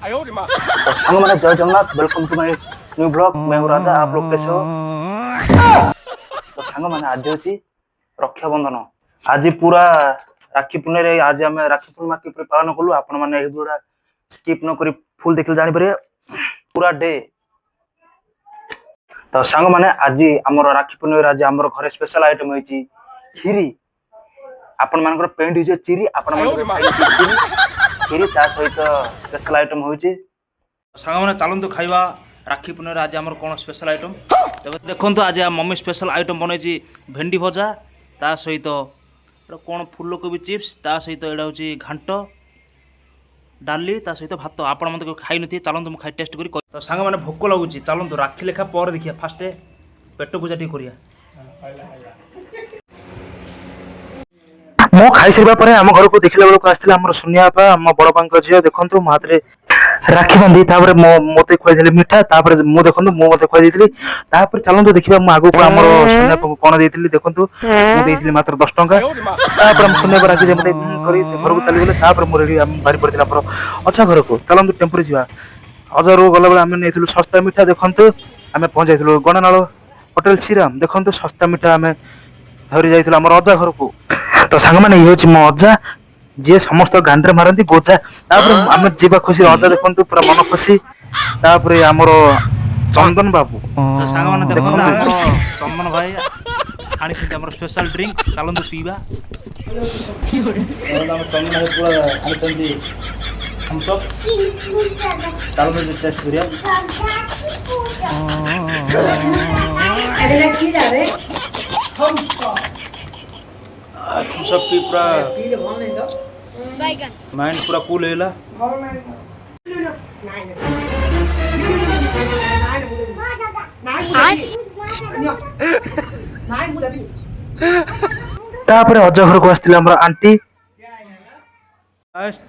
तो संग मैंने जय Jagannath, welcome to my new blog. मैं हूँ राजा, आप लोग कैसे हो? तो संग मैंने आज होची रक्षाबंधन। आज पूरा राखी पूर्णिमा, आज आम राखी पूर्णिमा किपरि पालन कलु आपण माने ए वीडियो स्किप न करी फुल देखि जानि पारे पूरा डे। तो संग माने आज हमर राखी पूर्णिमा, आज हमर घरे स्पेशल आइटम होईची खीरी। आपण मानकर पेंट होईचे चिरी, आपण मानकर खीरी खीरी ता सहित स्पेशल आइटम होईची। सांग मैंने चलतु खाइबा राखी पूर्णिमा। आज आम कौन स्पेशल आइटम देखो, आज मम्मी स्पेशल आइटम बनई भेंडी भजा, ता सहित कौन फूलकोबी चिप्स, ता सहित यहाँ हूँ घांट डाली, ता सहित भात। आपण मत खाई नी, चलतु मुझे खाई टेस्ट कर। तो सांग मैंने भोक लगुच, चलतु राखी लेखा पर देखिए। फास्ट पेट पूजा टी करिया। मो खाई सारा पर आम घर को देखला बेलू आसते आम सुनिया बापा, आम बड़ बापा झील देखु मो हाथ में राखी बांधी मत खुआई मिठा। मु देखो मुझे खुआई चलते देखा आगे को आम सुनिया कौन देती देखु मुझे मात्र 10 टका। सुनिया राखी मत घर को चलीगले मुझे बाहरी पड़ी अच्छा घर को चलते टेम्पो जा। अजार गला बेले आम नहीं सस्ता मिठा देखु आम पहुंचाई गणनाल होटेल श्रीराम। देखु सस्ता मिठा आम धरी जाइल आम अजा घर को। तो सांग मैंने ये हूँ मो अजा जी समस्त गांडे मारती गोजा। आम जीवा खुशी अजा देखु पूरा मन खुशी। आमर चंदन बाबू सांग मैंने देखो चंदन भाई आनी स्पेशल ड्रिंक, चलतु पीवा। चंदन भाई पूरा थम्सअप, चलतु टेस्ट करिया। थम्सअप पी पूरा माइंड पूरा कूल हैला। अजा घर को आसते आंटी।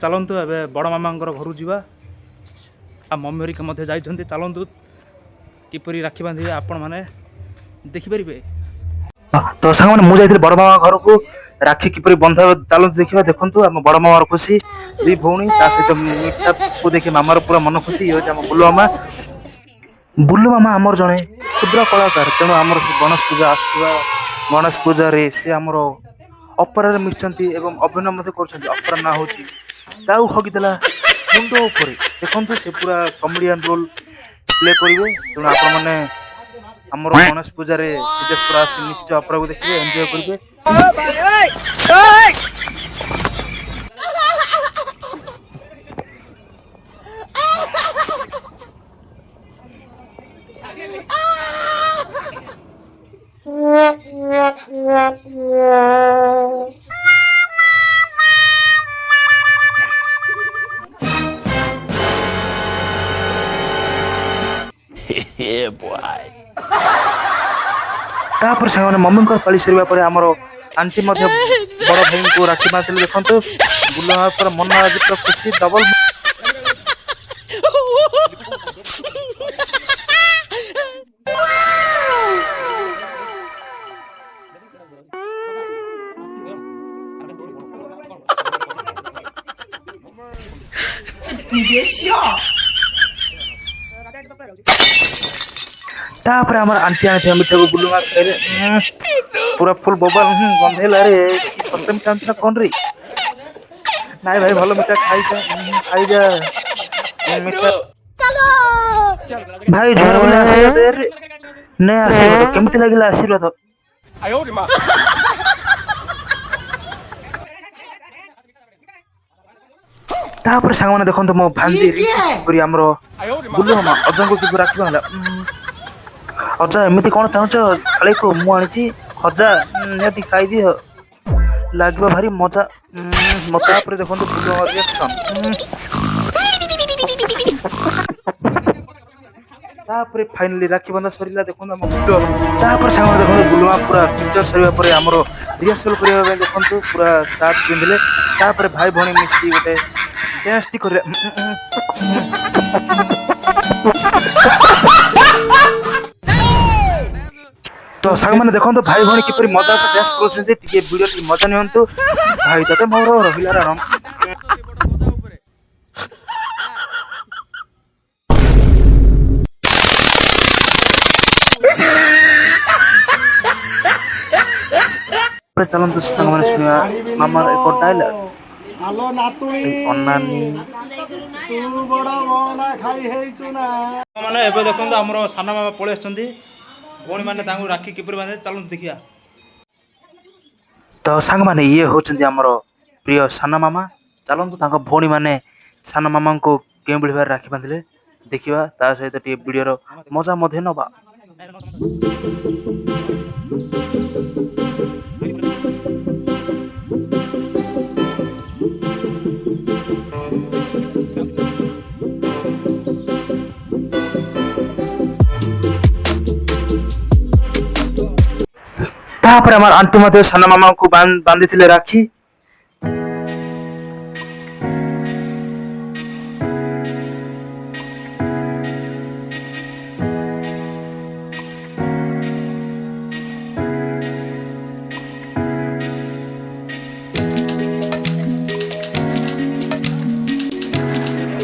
चलतु ए बड़ मामा घर जावा। आ मम्मी हरिका जाइछन्ति। चलतु किपरि राखी बांधे आपण माने देखिपारे। तो सांग मैंने मुझे बड़ मामा घर को राखी किपरि बंधा चलते देखा। देखु आम बड़ मामार खुशी, दुई भौणी सहित मिठा को देखिए मामार पूरा मन खुशी। ये आम बुल्लु मामा। बुल्लु मामा आमर जड़े क्षुद्र कलाकार, तेणु आम गणेश पूजा आसुवा गणेश पूजा रे सी आमर अपरा मिशुंट एवं अभिनय कर। अपरा ना हूँ ताऊ हगिदेला मुंड उपर। देखु से पूरा कमेडियन रोल प्ले करेंगे। तेणु आपण मैंने आमर गणेश पूजा रे विदेश पर आसी निश्चय अपरा को देखिए, एंजॉय करेंगे। तापर सामने मम्मी को पाली सरिबा परे हमर आंटी बड़ भाई को राखी बांधले। देखु बुल्ला पर मन आज पूरा खुशी डबल। तापर हमर आंटी आने मिठा को बुल्लुआ खाइले पूरा फुल बबल गंधेला रे। सत्य मिठा आंटी कौन रे? नाई भाई भलो मिठा खाई जा मिठा भाई झोर बोले आशीर्वाद रे ने आशीर्वाद केमति लागिला आशीर्वाद। तापर सांग माने देखो मो भांजी पूरी हमर बुल्लु मामा अजंग को राखी बांधला। अजा एमती कौन चाहूच थाली को मु आनी खजा निहाती खाई दिह लगे भारी मजा मत। देखो रिएक्शन फाइनाली राखी बंधा सरला। देखो सांग देखो बुलुआ पूरा पिक्चर सरिया पर आमर रिहर्सल करने देखो पूरा सार्ट पिंधले। भाई भौणी मिसी गोटे डांस टी कर। तो सांग मैंने देखो भाई भौणी किपरि मजा डांस कर वीडियो मजा नियंतु भाई तते मोर रहिला राम। ପରେ ଚାଲନ୍ତୁ ସାଙ୍ଗମାନେ ଶୁଣିବା ମାମାର ଏକ ଡାଇଲଗ। ହାଲୋ ନାତୁଣୀ ଏଇ ଅନାନୀ ତୁ ବଡ ବଣା ଖାଇ ହେଇଛୁ ନା। ମାନେ ଏବେ ଦେଖନ୍ତୁ ଆମର ସାନ ମାମା ପଳେଇ ଆସିଛନ୍ତି। ଭଉଣୀମାନେ ତାଙ୍କୁ ରାକ୍ଷୀ କିପରି ବାନ୍ଧେ ଚାଲନ୍ତୁ ଦେଖିବା। ତ ସାଙ୍ଗମାନେ ଇଏ ହଉଛନ୍ତି ଆମର ପ୍ରିୟ ସାନ ମାମା। ଚାଲନ୍ତୁ ତାଙ୍କ ଭଉଣୀ ମାନେ ସାନ ମାମାଙ୍କୁ କେଉଁ ଭଳି ଭାବରେ ରାକ୍ଷୀ ବାନ୍ଧିଲେ ଦେଖିବା। ତା ସହିତ ଟିକେ ଭିଡ଼ିଓର ମଜା ମଧ୍ୟ ନବା। ତାପରେ ଆମର ଆଣ୍ଟୁ ମଧ୍ୟ ସାନ ମାମାଙ୍କୁ ବାନ୍ଧିଥିଲେ ରାକ୍ଷୀ।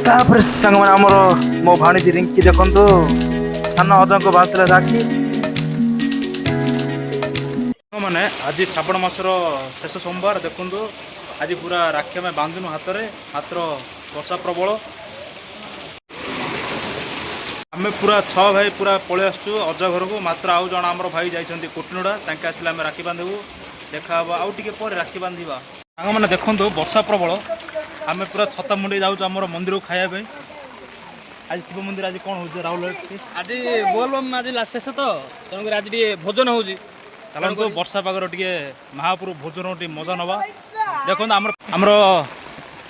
ତାପରେ ସାଙ୍ଗମାନେ ଆମର ମୋ ଭାଣିଜୀ ରିଙ୍କି ଦେଖନ୍ତୁ ସାନ ଅଜାଙ୍କୁ ବାନ୍ଧିଥିଲେ ରାକ୍ଷୀ। ମାନେ ଆଜି ଶ୍ରାବଣ ମାସର ଶେଷ ସୋମବାର ଦେଖନ୍ତୁ ଆଜି ପୁରା ରାକ୍ଷୀ ଆମେ ବାନ୍ଧିନୁ ହାତରେ, ମାତ୍ର ବର୍ଷା ପ୍ରବଳ। ଆମେ ପୁରା 6 ଭାଇ ପୁରା ପଳେଇ ଆସୁଛୁ ଅଜା ଘରକୁ। ମାତ୍ର ଆଉ ଜଣେ ଆମର ଭାଇ ଯାଇଛନ୍ତି କୁଟନୁଡ଼ା, ତାଙ୍କେ ଆସିଲେ ଆମେ ରାକ୍ଷୀ ବାନ୍ଧିବୁ। ଦେଖା ହବ ଆଉ ଟିକେ ପରେ ରାକ୍ଷୀ ବାନ୍ଧିବା। ସାଙ୍ଗମାନେ ଦେଖନ୍ତୁ ବର୍ଷା ପ୍ରବଳ, ଆମେ ପୁରା ଛତା ମୁଣ୍ଡେଇ ଯାଉଛୁ ଆମର ମନ୍ଦିରକୁ ଖାଇବା ପାଇଁ। ଆଜି ଶିବ ମନ୍ଦିର ଆଜି କ'ଣ ହେଉଛି ରାହୁଲ? ଆଜି ବୋଲବମ୍ ଆଜି ଶେଷ ତ, ତେଣୁକରି ଆଜି ଟିକେ ଭୋଜନ ହେଉଛି। ଚାଲନ୍ତୁ ବର୍ଷା ପାଗର ଟିକେ ମହାପୁରୁ ଭୋଜନ ଟିକେ ମଜା ନେବା। ଦେଖନ୍ତୁ ଆମର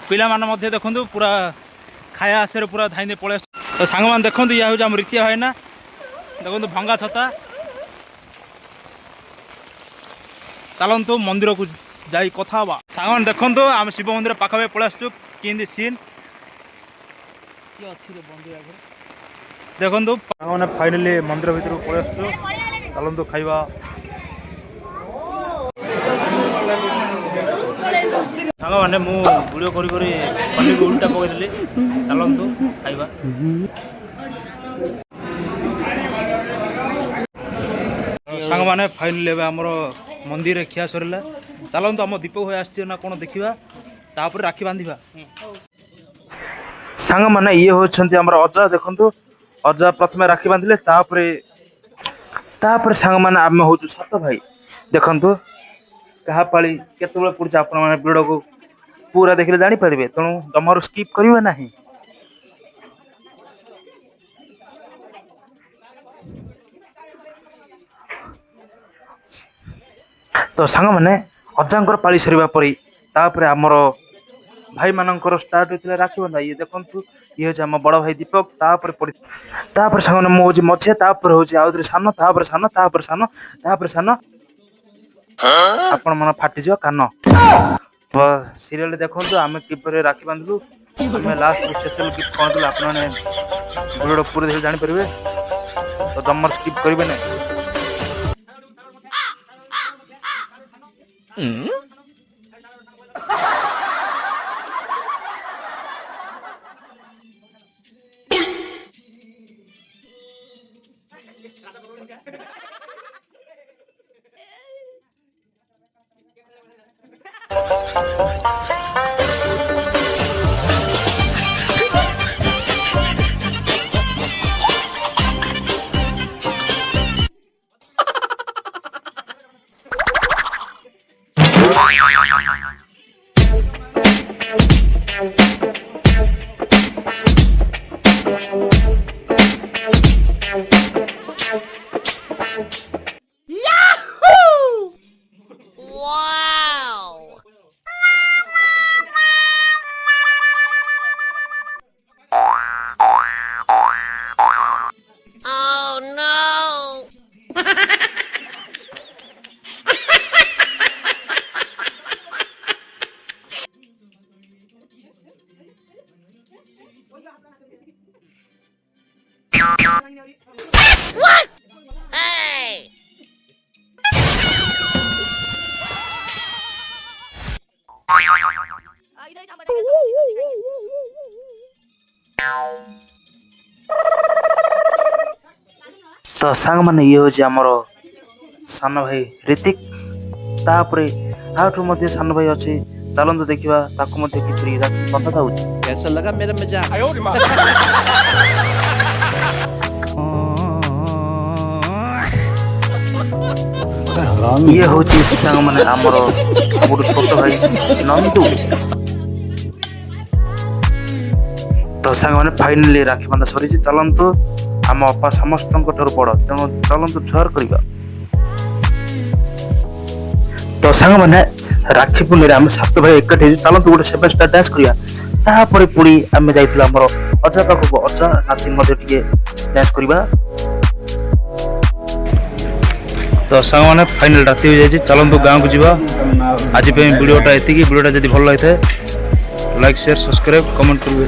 ପିଲାମାନେ ମଧ୍ୟ ଦେଖନ୍ତୁ ପୁରା ଖାଇବା ଆଶରେ ପୁରା ଧାଇଁଦେ ପଳେଇ ଆସୁଛୁ। ତ ସାଙ୍ଗମାନେ ଦେଖନ୍ତୁ ଇଏ ହେଉଛି ଆମ ରୀତିଆ ଭାଇନା, ଦେଖନ୍ତୁ ଭଙ୍ଗା ଛତା। ଚାଲନ୍ତୁ ମନ୍ଦିରକୁ ଯାଇ କଥା ହେବା। ସାଙ୍ଗମାନେ ଦେଖନ୍ତୁ ଆମେ ଶିବ ମନ୍ଦିର ପାଖାପାଖି ପଳେଇ ଆସୁଛୁ। କେମିତି ସିନ୍ କିଏ ଅଛି ମନ୍ଦିର ଆଗରେ ଦେଖନ୍ତୁ। ସାଙ୍ଗମାନେ ଫାଇନାଲି ମନ୍ଦିର ଭିତରକୁ ପଳେଇ ଆସୁଛୁ। ଚାଲନ୍ତୁ ଖାଇବା। ସାଙ୍ଗମାନେ ମୁଁ ଭିଡ଼ିଓ କରି ଖଲିକୁ ଉଲ୍ଟା ପକେଇଦେଲି। ଚାଲନ୍ତୁ ଖାଇବା। ସାଙ୍ଗମାନେ ଫାଇନାଲି ଏବେ ଆମର ମନ୍ଦିରରେ ଖିଆ ସରିଲା। ଚାଲନ୍ତୁ ଆମ ଦୀପକ ଭାଇ ଆସିଛି ନା କ'ଣ ଦେଖିବା, ତାପରେ ରାକ୍ଷୀ ବାନ୍ଧିବା। ସାଙ୍ଗମାନେ ଇଏ ହଉଛନ୍ତି ଆମର ଅଜା ଦେଖନ୍ତୁ। ଅଜା ପ୍ରଥମେ ରାକ୍ଷୀ ବାନ୍ଧିଲେ, ତାପରେ ସାଙ୍ଗମାନେ ଆମେ ହଉଛୁ 7 ଭାଇ। ଦେଖନ୍ତୁ କାହା ପାଳି କେତେବେଳେ ପଡୁଛି ଆପଣ ମାନେ ଭିଡକୁ ପୁରା ଦେଖିଲେ ଜାଣିପାରିବେ, ତେଣୁ ଜମାରୁ ସ୍କିପ୍ କରିବେ ନାହିଁ। ତ ସାଙ୍ଗମାନେ ଅଜାଙ୍କର ପାଳି ସରିବା ପରେ ତାପରେ ଆମର ଭାଇମାନଙ୍କର ଷ୍ଟାର୍ଟ ହୋଇଥିଲା ରାକ୍ଷୀ ବନ୍ଧା। ଇଏ ଦେଖନ୍ତୁ ଇଏ ହଉଛି ଆମ ବଡ ଭାଇ ଦୀପକ, ତାପରେ ସାଙ୍ଗମାନେ ମୁଁ ହଉଛି ମଝିଆ, ତାପରେ ହଉଛି ଆଉଥରେ ସାନ, ତାପରେ ସାନ, ତାପରେ ସାନ, ତାପରେ ସାନ। ଆପଣ ମନ ଫାଟିଯିବ କାନ। ତ ସିରିଏଲ ଦେଖନ୍ତୁ ଆମେ କିପରି ରାକ୍ଷୀ ବାନ୍ଧିଲୁ। ଆମେ ଲାଷ୍ଟକୁ ସ୍ପେଶାଲ ଗିଫ୍ଟ କ'ଣ ଦେଲୁ ଆପଣମାନେ ଭିଡ଼ିଓ ପୁରା ଦେଖିଲେ ଜାଣିପାରିବେ। ତ ଜମାରୁ ସ୍କିପ୍ କରିବେ ନାହିଁ। ତ ସାଙ୍ଗମାନେ ଇଏ ହଉଛି ଆମର ସାନ ଭାଇ ରିତିକ। ତାପରେ ଆଉଠୁ ମଧ୍ୟ ସାନ ଭାଇ ଅଛି, ଚାଲନ୍ତୁ ଦେଖିବା ତାକୁ ମଧ୍ୟ କିପରି ରାକ୍ଷୀ ବନ୍ଧା ଯାଉଛି। कैसा लगा मेरा मजाक? ଇଏ ହଉଛି ସାଙ୍ଗମାନେ ଆମର ସବୁଠୁ ଛୋଟ ଭାଇ ନନ୍ଦୁ। ତ ସାଙ୍ଗମାନେ ଫାଇନାଲି ରାକ୍ଷୀ ବନ୍ଧା ସରିଛି। ଚାଲନ୍ତୁ, ଆମ ଅପା ସମସ୍ତଙ୍କ ଠାରୁ ବଡ଼, ତେଣୁ ଚାଲନ୍ତୁ ଜୁହାର କରିବା। ତ ସାଙ୍ଗମାନେ ରାକ୍ଷୀ ପୂର୍ଣ୍ଣିମାରେ ଆମେ 7 ଭାଇ ଏକାଠି ହେଇଛୁ, ଚାଲନ୍ତୁ ଗୋଟେ 7 ଷ୍ଟାର ଡ୍ୟାନ୍ସ କରିବା। ତାପରେ ପୁଣି ଆମେ ଯାଇଥିଲୁ ଆମର ଅଜା ପାଖକୁ, ଅଜା ନାତି ମଧ୍ୟ ଟିକେ ଡ୍ୟାନ୍ସ କରିବା। ତ ସାଙ୍ଗମାନେ ଫାଇନାଲ ରାତି ହୋଇଯାଇଛି, ଚାଲନ୍ତୁ ଗାଁକୁ ଯିବା। ଆଜି ପାଇଁ ଭିଡ଼ିଓଟା ଏତିକି। ଭିଡ଼ିଓଟା ଯଦି ଭଲ ଲାଗିଥାଏ ଲାଇକ୍, ସେୟାର, ସବସ୍କ୍ରାଇବ୍, କମେଣ୍ଟ କରିବେ।